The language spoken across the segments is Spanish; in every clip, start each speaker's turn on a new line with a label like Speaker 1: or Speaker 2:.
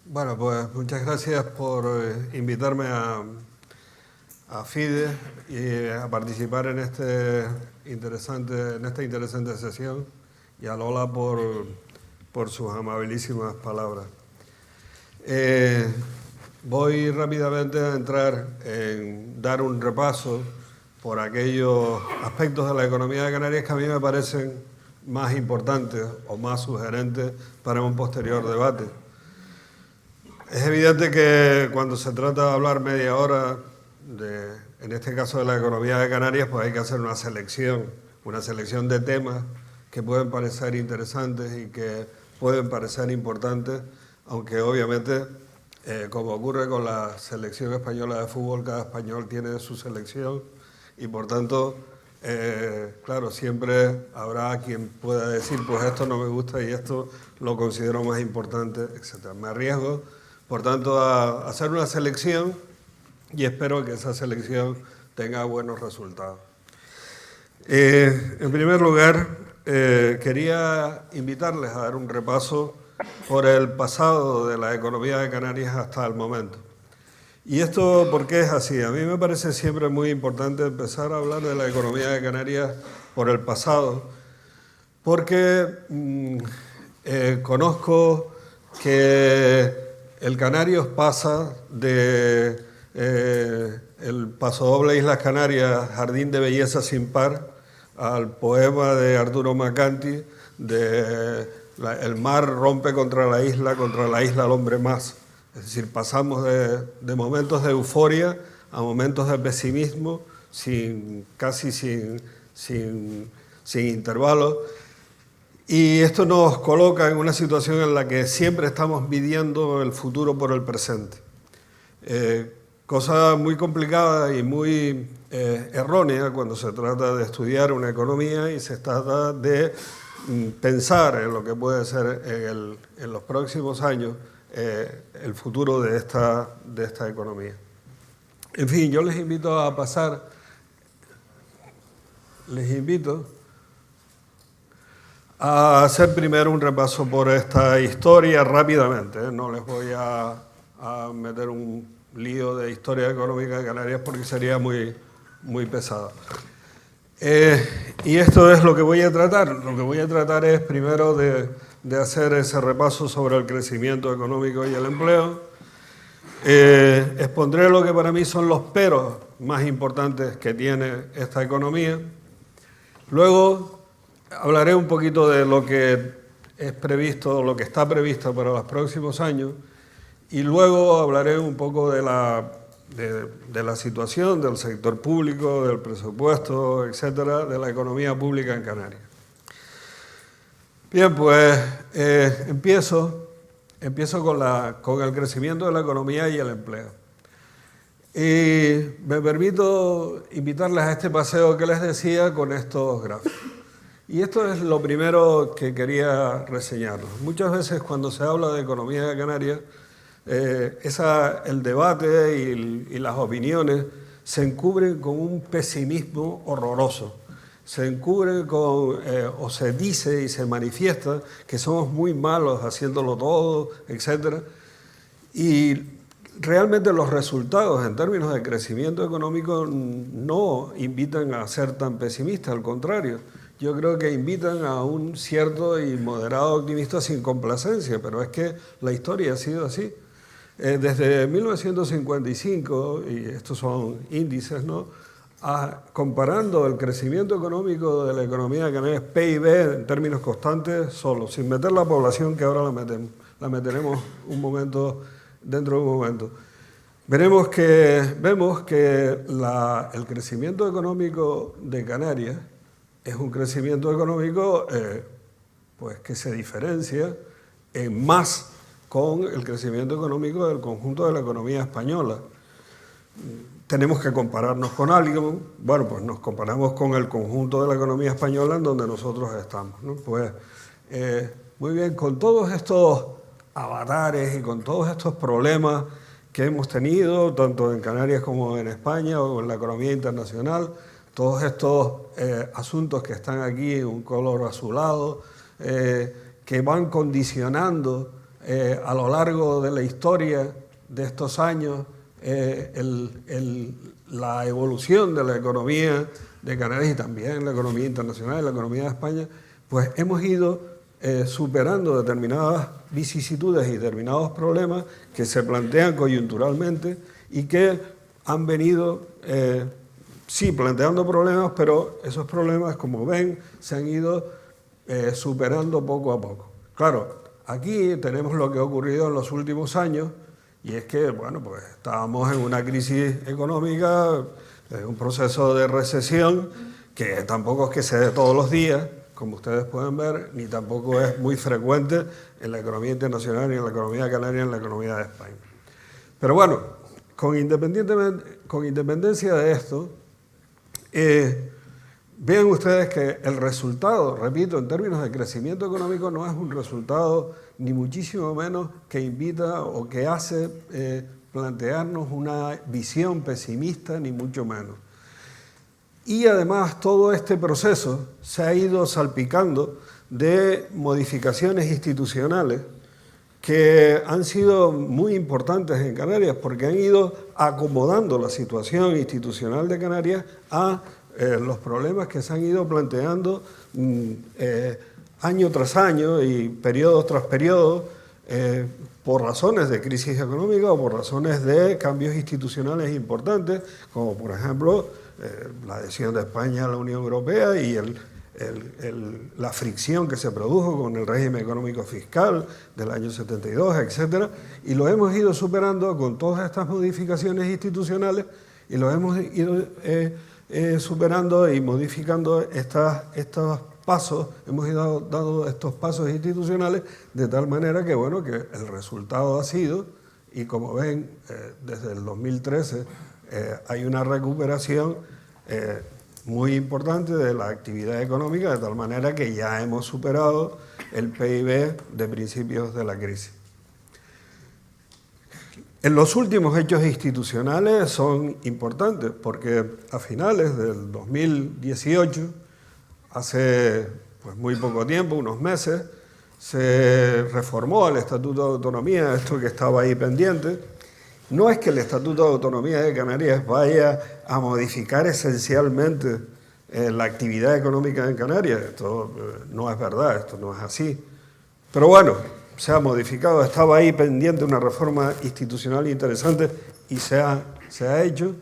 Speaker 1: Bueno, pues muchas gracias por invitarme a FIDE y a participar en esta interesante sesión, y a Lola por sus amabilísimas palabras. Voy rápidamente a entrar en dar un repaso por aquellos aspectos de la economía de Canarias que a mí me parecen más importantes o más sugerentes para un posterior debate. Es evidente que cuando se trata de hablar media hora, en este caso de la economía de Canarias, pues hay que hacer una selección de temas que pueden parecer interesantes y que pueden parecer importantes, aunque obviamente, como ocurre con la selección española de fútbol, cada español tiene su selección y por tanto, claro, siempre habrá quien pueda decir, pues esto no me gusta y esto lo considero más importante, etc. Me arriesgo, por tanto, a hacer una selección y espero que esa selección tenga buenos resultados. En primer lugar, quería invitarles a dar un repaso por el pasado de la economía de Canarias hasta el momento. ¿Y esto por qué es así? A mí me parece siempre muy importante empezar a hablar de la economía de Canarias por el pasado, porque conozco que el Canarios pasa de el pasodoble Islas Canarias, Jardín de Belleza sin par, al poema de Arturo Macanti, de el mar rompe contra la isla el hombre más. Es decir, pasamos de momentos de euforia a momentos de pesimismo, casi sin intervalos. Y esto nos coloca en una situación en la que siempre estamos midiendo el futuro por el presente. Cosa muy complicada y muy errónea cuando se trata de estudiar una economía y se trata de pensar en lo que puede ser en los próximos años el futuro de esta economía. En fin, yo les invito a hacer primero un repaso por esta historia rápidamente. No les voy a meter un lío de historia económica de Canarias porque sería muy pesado. Y esto es lo que voy a tratar. Lo que voy a tratar es primero de hacer ese repaso sobre el crecimiento económico y el empleo. Expondré lo que para mí son los peros más importantes que tiene esta economía. Luego hablaré un poquito de lo que es previsto, lo que está previsto para los próximos años, y luego hablaré un poco de la situación del sector público, del presupuesto, etcétera, de la economía pública en Canarias. Bien, pues empiezo con el crecimiento de la economía y el empleo. Y me permito invitarles a este paseo que les decía con estos gráficos. Y esto es lo primero que quería reseñar. Muchas veces cuando se habla de economía de Canarias, el debate y las opiniones se encubren con un pesimismo horroroso. Se encubren o se dice y se manifiesta que somos muy malos haciéndolo todo, etc. Y realmente los resultados en términos de crecimiento económico no invitan a ser tan pesimistas, al contrario. Yo creo que invitan a un cierto y moderado optimista sin complacencia, pero es que la historia ha sido así. Desde 1955, y estos son índices, ¿no? Comparando el crecimiento económico de la economía de Canarias, PIB en términos constantes, solo, sin meter la población que ahora la meteremos dentro de un momento. Vemos que el crecimiento económico de Canarias es un crecimiento económico pues que se diferencia en más con el crecimiento económico del conjunto de la economía española. Tenemos que compararnos con alguien. Bueno, pues nos comparamos con el conjunto de la economía española en donde nosotros estamos, ¿no? Pues muy bien, con todos estos avatares y con todos estos problemas que hemos tenido, tanto en Canarias como en España o en la economía internacional, todos estos asuntos que están aquí en un color azulado, que van condicionando a lo largo de la historia de estos años, la evolución de la economía de Canarias y también la economía internacional, la economía de España, pues hemos ido superando determinadas vicisitudes y determinados problemas que se plantean coyunturalmente y que han venido, sí, planteando problemas, pero esos problemas, como ven, se han ido superando poco a poco. Claro, aquí tenemos lo que ha ocurrido en los últimos años, y es que, bueno, pues estábamos en una crisis económica, un proceso de recesión que tampoco es que se dé todos los días, como ustedes pueden ver, ni tampoco es muy frecuente en la economía internacional, ni en la economía canaria, ni en la economía de España. Pero bueno, con independencia de esto, vean ustedes que el resultado, repito, en términos de crecimiento económico, no es un resultado ni muchísimo menos que invita o que hace plantearnos una visión pesimista, ni mucho menos. Y además todo este proceso se ha ido salpicando de modificaciones institucionales que han sido muy importantes en Canarias porque han ido acomodando la situación institucional de Canarias a los problemas que se han ido planteando año tras año y periodo tras periodo por razones de crisis económica o por razones de cambios institucionales importantes, como por ejemplo la adhesión de España a la Unión Europea y la fricción que se produjo con el régimen económico fiscal del año 72, etc. Y lo hemos ido superando con todas estas modificaciones institucionales y lo hemos ido superando y modificando estos pasos, hemos ido dando estos pasos institucionales de tal manera que, bueno, que el resultado ha sido, y como ven, desde el 2013 hay una recuperación muy importante de la actividad económica, de tal manera que ya hemos superado el PIB de principios de la crisis. En los últimos hechos institucionales son importantes porque a finales del 2018, hace pues, muy poco tiempo, unos meses, se reformó el Estatuto de Autonomía, esto que estaba ahí pendiente. No es que el Estatuto de Autonomía de Canarias vaya a modificar esencialmente la actividad económica en Canarias, esto no es verdad, esto no es así. Pero bueno, se ha modificado, estaba ahí pendiente una reforma institucional interesante y se ha hecho.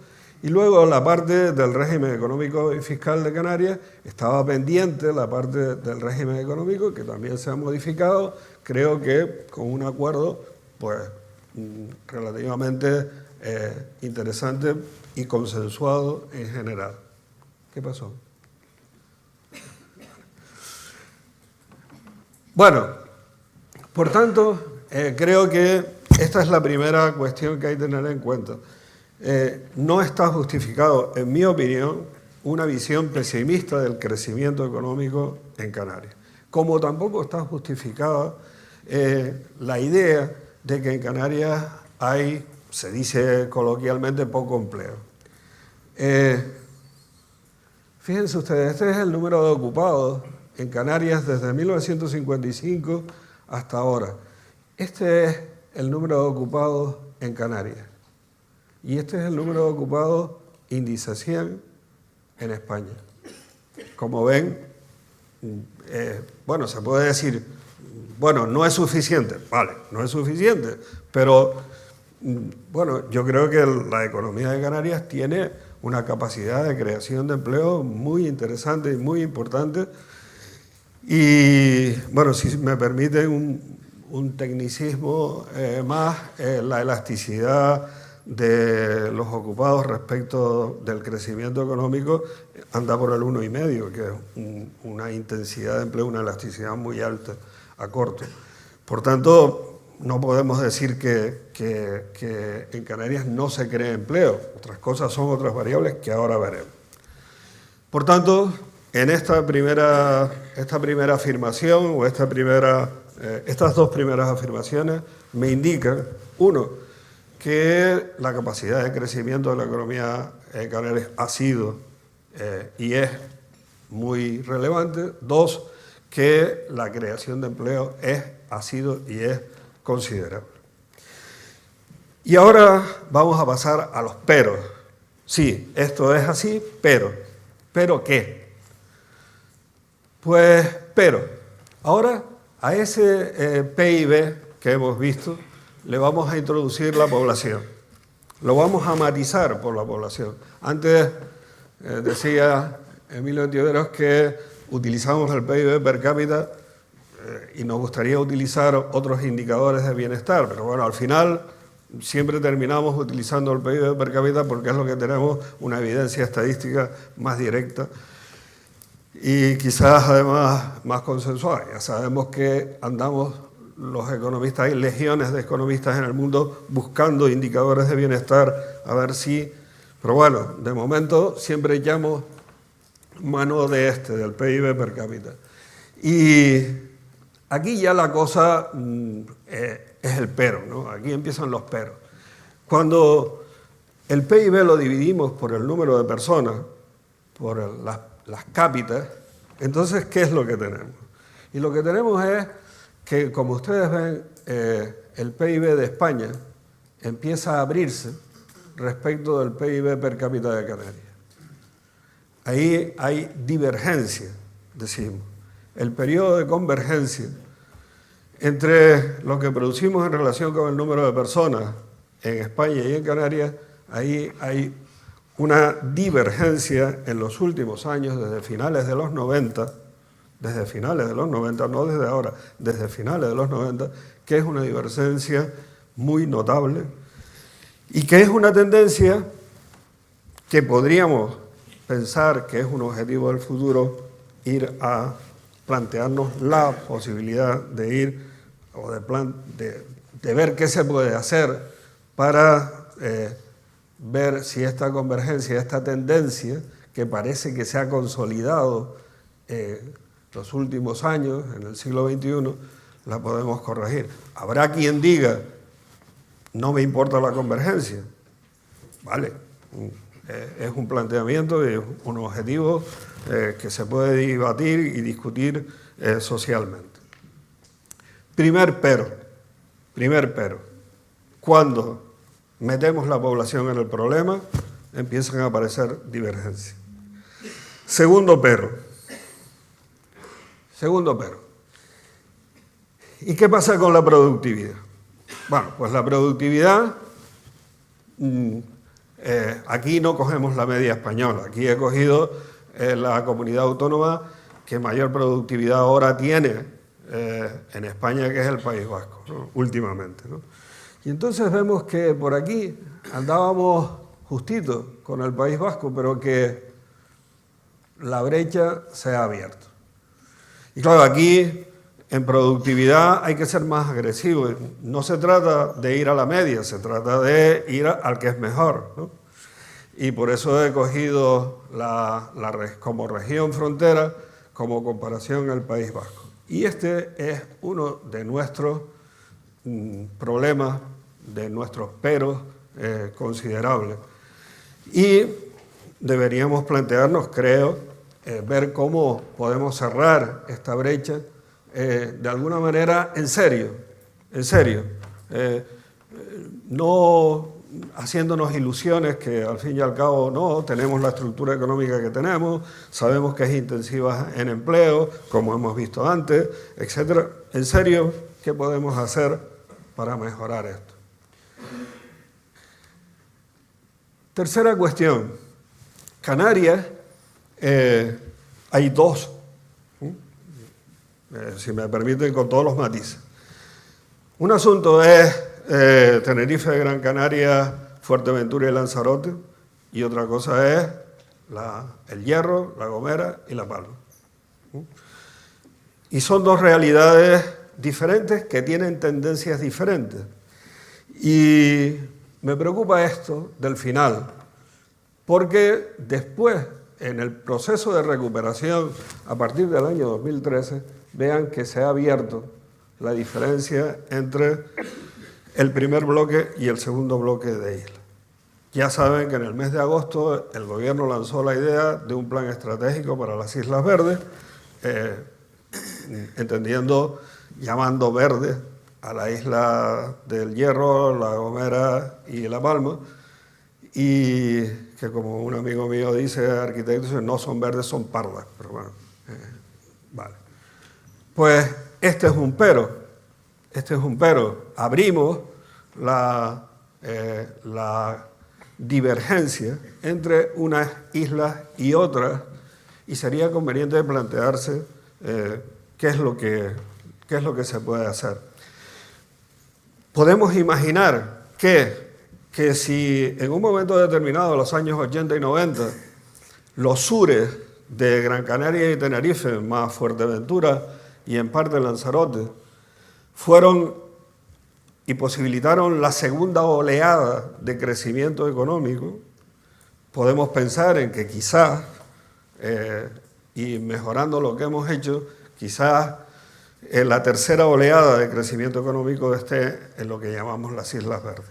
Speaker 1: Y luego la parte del régimen económico y fiscal de Canarias, estaba pendiente la parte del régimen económico que también se ha modificado, creo que con un acuerdo pues relativamente interesante y consensuado en general. ¿Qué pasó? Bueno, por tanto, creo que esta es la primera cuestión que hay que tener en cuenta. No está justificado, en mi opinión, una visión pesimista del crecimiento económico en Canarias. Como tampoco está justificada la idea de que en Canarias hay, se dice coloquialmente, poco empleo. Fíjense ustedes, este es el número de ocupados en Canarias desde 1955 hasta ahora. Este es el número de ocupados en Canarias. Y este es el número de ocupados índice 100 en España. Como ven, bueno, se puede decir, bueno, no es suficiente. Vale, no es suficiente, pero bueno, yo creo que la economía de Canarias tiene una capacidad de creación de empleo muy interesante y muy importante. Y bueno, si me permiten un tecnicismo más, la elasticidad de los ocupados respecto del crecimiento económico anda por el 1,5, que es una intensidad de empleo, una elasticidad muy alta a corto. Por tanto, no podemos decir que en Canarias no se cree empleo. Otras cosas son otras variables que ahora veremos. Por tanto, en esta primera afirmación o estas dos primeras afirmaciones me indican, uno, que la capacidad de crecimiento de la economía en Canarias ha sido y es muy relevante. Dos, que la creación de empleo ha sido y es considerable. Y ahora vamos a pasar a los peros. Sí, esto es así, pero. ¿Pero qué? Pues, pero. Ahora, a ese PIB que hemos visto, le vamos a introducir la población. Lo vamos a matizar por la población. Antes decía Emilio Ontiveros que utilizamos el PIB per cápita y nos gustaría utilizar otros indicadores de bienestar, pero bueno, al final siempre terminamos utilizando el PIB per cápita porque es lo que tenemos una evidencia estadística más directa y quizás además más consensuada. Ya sabemos que andamos los economistas, hay legiones de economistas en el mundo buscando indicadores de bienestar, a ver si... Pero bueno, de momento siempre llamo mano de del PIB per cápita. Y aquí ya la cosa es el pero, ¿no? Aquí empiezan los peros. Cuando el PIB lo dividimos por el número de personas, por las cápitas, entonces, ¿qué es lo que tenemos? Y lo que tenemos es que, como ustedes ven, el PIB de España empieza a abrirse respecto del PIB per cápita de Canarias. Ahí hay divergencia, decimos. El periodo de convergencia entre lo que producimos en relación con el número de personas en España y en Canarias, ahí hay una divergencia en los últimos años, desde finales de los 90, no desde ahora, desde finales de los 90, que es una divergencia muy notable y que es una tendencia que podríamos pensar que es un objetivo del futuro, ir a plantearnos la posibilidad de ir o de ver qué se puede hacer para ver si esta convergencia, esta tendencia que parece que se ha consolidado los últimos años, en el siglo XXI, la podemos corregir. Habrá quien diga, no me importa la convergencia. Vale, es un planteamiento y un objetivo que se puede debatir y discutir socialmente. Primer pero. Cuando metemos la población en el problema, empiezan a aparecer divergencias. Segundo pero. ¿Y qué pasa con la productividad? Bueno, pues la productividad, aquí no cogemos la media española, aquí he cogido la comunidad autónoma que mayor productividad ahora tiene en España, que es el País Vasco, ¿no? Últimamente, ¿no? Y entonces vemos que por aquí andábamos justitos con el País Vasco, pero que la brecha se ha abierto. Y claro, aquí en productividad hay que ser más agresivo. No se trata de ir a la media, se trata de ir al que es mejor, ¿no? Y por eso he cogido como región frontera, como comparación al País Vasco. Y este es uno de nuestros problemas, de nuestros peros considerables. Y deberíamos plantearnos, creo, ver cómo podemos cerrar esta brecha de alguna manera en serio, no haciéndonos ilusiones que al fin y al cabo no, tenemos la estructura económica que tenemos, sabemos que es intensiva en empleo, como hemos visto antes, etc. En serio, ¿qué podemos hacer para mejorar esto? Tercera cuestión, Canarias, hay dos, si me permiten, con todos los matices. Un asunto es Tenerife, Gran Canaria, Fuerteventura y Lanzarote, y otra cosa es el Hierro, La Gomera y La Palma. Y son dos realidades diferentes que tienen tendencias diferentes. Y me preocupa esto del final, porque después, en el proceso de recuperación, a partir del año 2013, vean que se ha abierto la diferencia entre el primer bloque y el segundo bloque de isla. Ya saben que en el mes de agosto el gobierno lanzó la idea de un plan estratégico para las Islas Verdes, llamando verdes a la isla del Hierro, La Gomera y La Palma, y que como un amigo mío dice, arquitectos, no son verdes, son pardas, pero bueno, vale. Pues este es un pero, abrimos la divergencia entre unas islas y otras, y sería conveniente plantearse qué es lo que se puede hacer. Podemos imaginar que si en un momento determinado, los años 80 y 90, los sures de Gran Canaria y Tenerife, más Fuerteventura y en parte Lanzarote, fueron y posibilitaron la segunda oleada de crecimiento económico, podemos pensar en que quizás, y mejorando lo que hemos hecho, quizás la tercera oleada de crecimiento económico esté en lo que llamamos las Islas Verdes.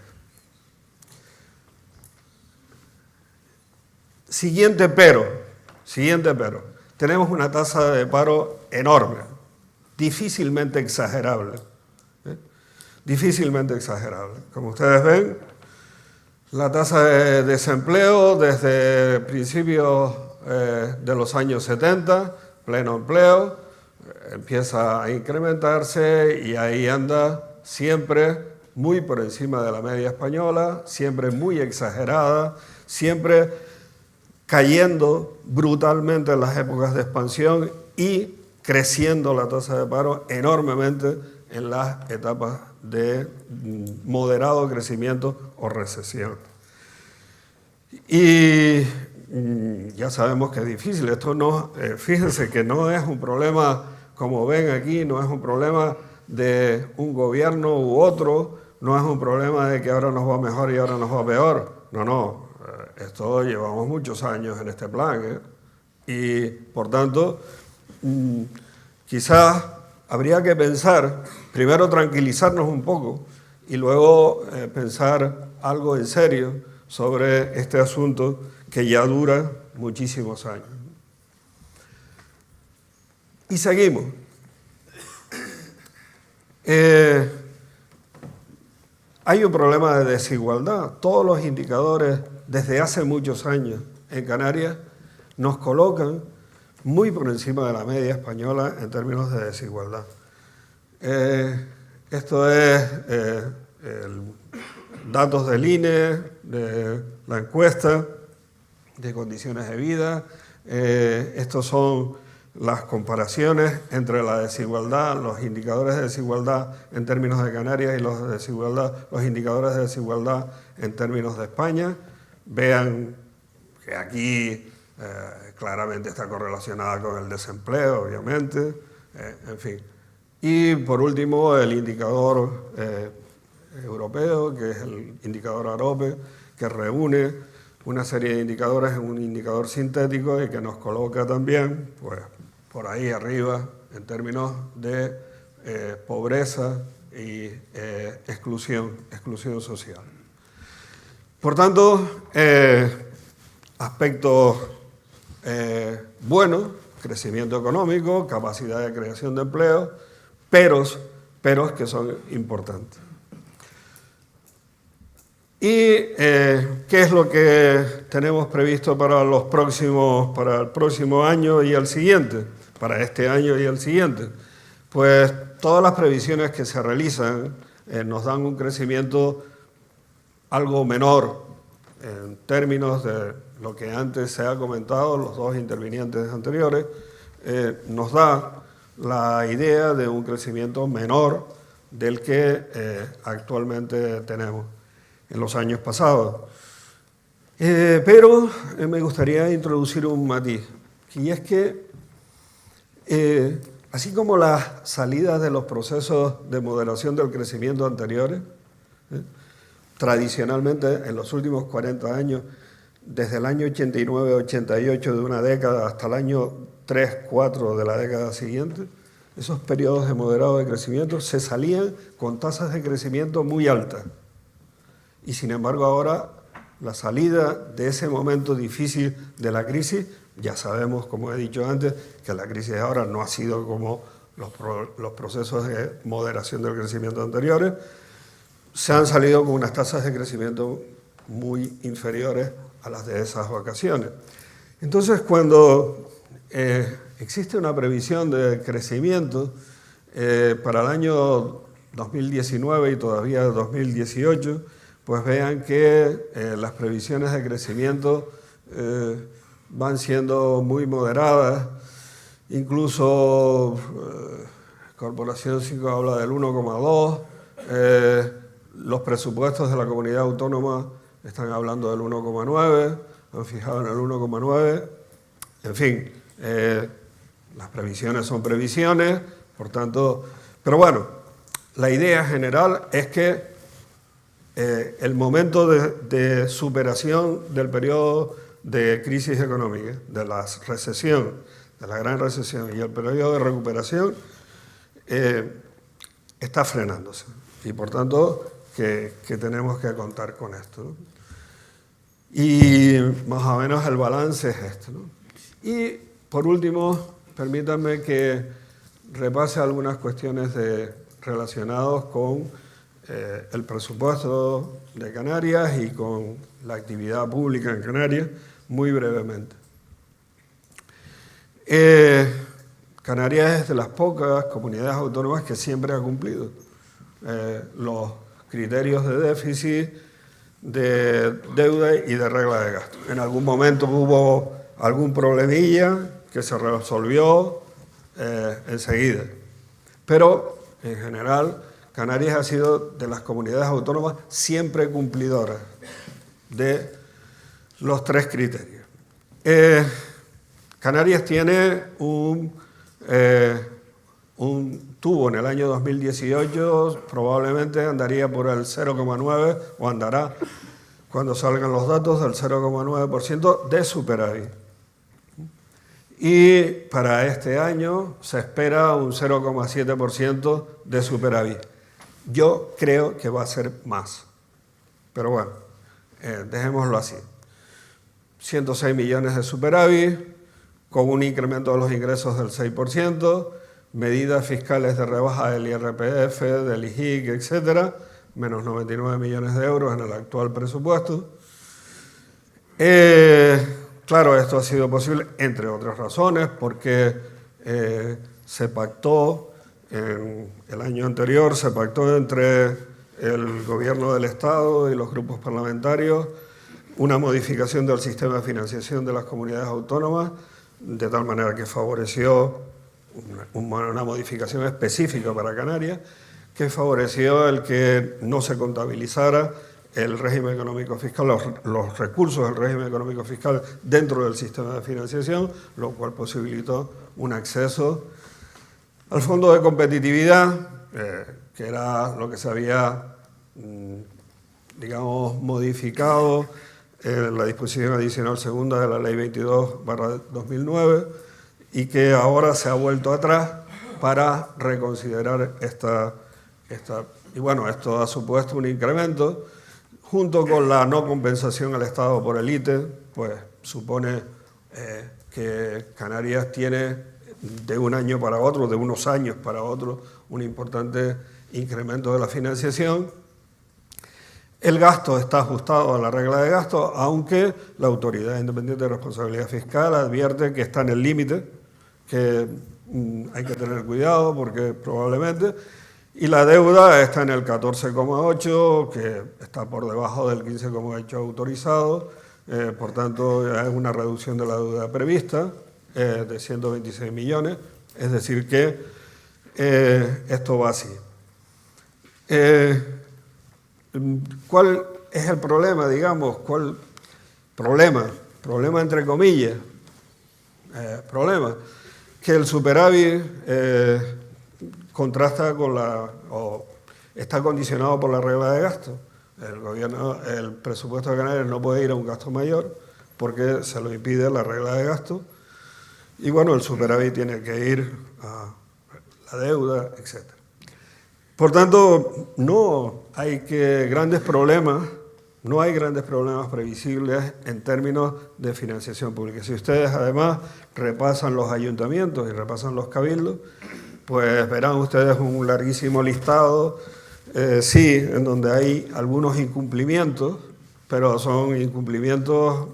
Speaker 1: Siguiente pero. Tenemos una tasa de paro enorme, difícilmente exagerable. Difícilmente exagerable. Como ustedes ven, la tasa de desempleo desde principios de los años 70, pleno empleo, empieza a incrementarse y ahí anda siempre muy por encima de la media española, siempre muy exagerada, siempre cayendo brutalmente en las épocas de expansión y creciendo la tasa de paro enormemente en las etapas de moderado crecimiento o recesión. Y ya sabemos que es difícil. Esto no, fíjense que no es un problema, como ven aquí, no es un problema de un gobierno u otro, no es un problema de que ahora nos va mejor y ahora nos va peor. No, esto llevamos muchos años en este plan, y por tanto, quizás habría que pensar, primero tranquilizarnos un poco y luego pensar algo en serio sobre este asunto que ya dura muchísimos años. Y seguimos. Hay un problema de desigualdad. Todos los indicadores desde hace muchos años en Canarias nos colocan muy por encima de la media española en términos de desigualdad. Esto es datos del INE, de la encuesta de condiciones de vida. Estos son las comparaciones entre la desigualdad, los indicadores de desigualdad en términos de Canarias y los indicadores de desigualdad en términos de España. Vean que aquí claramente está correlacionada con el desempleo, obviamente, en fin. Y por último, el indicador europeo, que es el indicador AROPE, que reúne una serie de indicadores en un indicador sintético y que nos coloca también, pues, por ahí arriba en términos de pobreza y exclusión social. Por tanto, aspectos buenos, crecimiento económico, capacidad de creación de empleo, peros que son importantes. ¿Y qué es lo que tenemos previsto para el próximo año y el siguiente? Para este año y el siguiente. Pues todas las previsiones que se realizan nos dan un crecimiento algo menor en términos de lo que antes se ha comentado, los dos intervinientes anteriores, nos da la idea de un crecimiento menor del que actualmente tenemos en los años pasados. Pero me gustaría introducir un matiz, y es que así como las salidas de los procesos de moderación del crecimiento anteriores, tradicionalmente en los últimos 40 años, desde el año 89-88 de una década hasta el año 3-4 de la década siguiente, esos periodos de moderado de crecimiento se salían con tasas de crecimiento muy altas. Y sin embargo ahora la salida de ese momento difícil de la crisis, ya sabemos, como he dicho antes, que la crisis ahora no ha sido como los procesos de moderación del crecimiento anteriores, se han salido con unas tasas de crecimiento muy inferiores a las de esas vacaciones. Entonces, cuando existe una previsión de crecimiento para el año 2019 y todavía 2018, pues vean que las previsiones de crecimiento van siendo muy moderadas. Incluso Corporación 5 habla del 1,2, los presupuestos de la comunidad autónoma están hablando del 1,9, han fijado en el 1,9. En fin, las previsiones son previsiones, por tanto, pero bueno, la idea general es que el momento de superación del periodo de crisis económica, de la recesión, de la gran recesión y el periodo de recuperación está frenándose y por tanto que tenemos que contar con esto, ¿no? Y más o menos el balance es este, ¿no? Y por último, permítanme que repase algunas cuestiones relacionadas con el presupuesto de Canarias y con la actividad pública en Canarias, muy brevemente. Canarias es de las pocas comunidades autónomas que siempre ha cumplido los criterios de déficit, de deuda y de regla de gasto. En algún momento hubo algún problemilla que se resolvió enseguida, pero en general Canarias ha sido de las comunidades autónomas siempre cumplidoras de los tres criterios. Canarias tiene tuvo en el año 2018, probablemente andaría por el 0,9 o andará cuando salgan los datos del 0,9% de superávit. Y para este año se espera un 0,7% de superávit. Yo creo que va a ser más, pero bueno, dejémoslo así. 106 millones de superávit, con un incremento de los ingresos del 6%, medidas fiscales de rebaja del IRPF, del IJIC, etcétera, menos 99 millones de euros en el actual presupuesto. Claro, esto ha sido posible, entre otras razones, porque se pactó, en el año anterior, se pactó entre el gobierno del Estado y los grupos parlamentarios una modificación del sistema de financiación de las comunidades autónomas, de tal manera que favoreció una modificación específica para Canarias, que favoreció el que no se contabilizara el régimen económico fiscal, los recursos del régimen económico fiscal dentro del sistema de financiación, lo cual posibilitó un acceso al Fondo de Competitividad, que era lo que se había, digamos, modificado en la disposición adicional segunda de la Ley 22/2009 y que ahora se ha vuelto atrás para reconsiderar esta. Y bueno, esto ha supuesto un incremento, junto con la no compensación al Estado por el ITE, pues supone que Canarias tiene de un año para otro, de unos años para otro, un importante incremento de la financiación. El gasto está ajustado a la regla de gasto, aunque la Autoridad Independiente de Responsabilidad Fiscal advierte que está en el límite, que hay que tener cuidado porque probablemente, y la deuda está en el 14,8, que está por debajo del 15,8 autorizado, por tanto es una reducción de la deuda prevista de 126 millones, es decir que esto va así. ¿Cuál es el problema, digamos? ¿Cuál problema? Problema entre comillas. Problema. Que el superávit contrasta con o está condicionado por la regla de gasto. El presupuesto de Canarias no puede ir a un gasto mayor porque se lo impide la regla de gasto. Y bueno, el superávit tiene que ir a la deuda, etc. Por tanto, no hay grandes problemas previsibles en términos de financiación pública. Si ustedes además repasan los ayuntamientos y repasan los cabildos, pues verán ustedes un larguísimo listado, sí, en donde hay algunos incumplimientos, pero son incumplimientos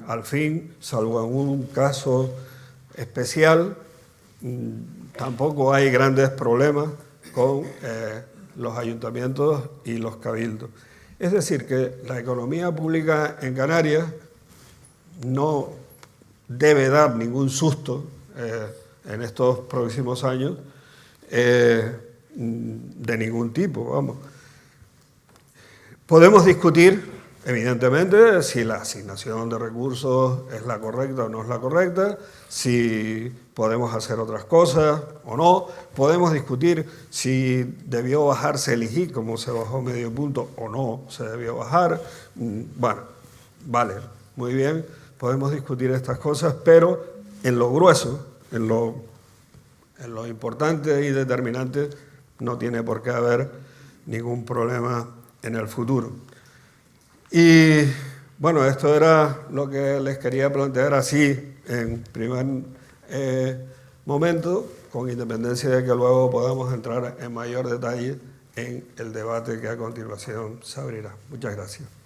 Speaker 1: al fin, salvo en un caso especial, tampoco hay grandes problemas con los ayuntamientos y los cabildos. Es decir, que la economía pública en Canarias no debe dar ningún susto en estos próximos años de ningún tipo, vamos. Podemos discutir, evidentemente, si la asignación de recursos es la correcta o no es la correcta, si podemos hacer otras cosas o no. Podemos discutir si debió bajarse el IGI, como se bajó medio punto, o no se debió bajar. Bueno, vale, muy bien, podemos discutir estas cosas, pero en lo grueso, en lo importante y determinante, no tiene por qué haber ningún problema en el futuro. Y bueno, esto era lo que les quería plantear así en primer momento, con independencia de que luego podamos entrar en mayor detalle en el debate que a continuación se abrirá. Muchas gracias.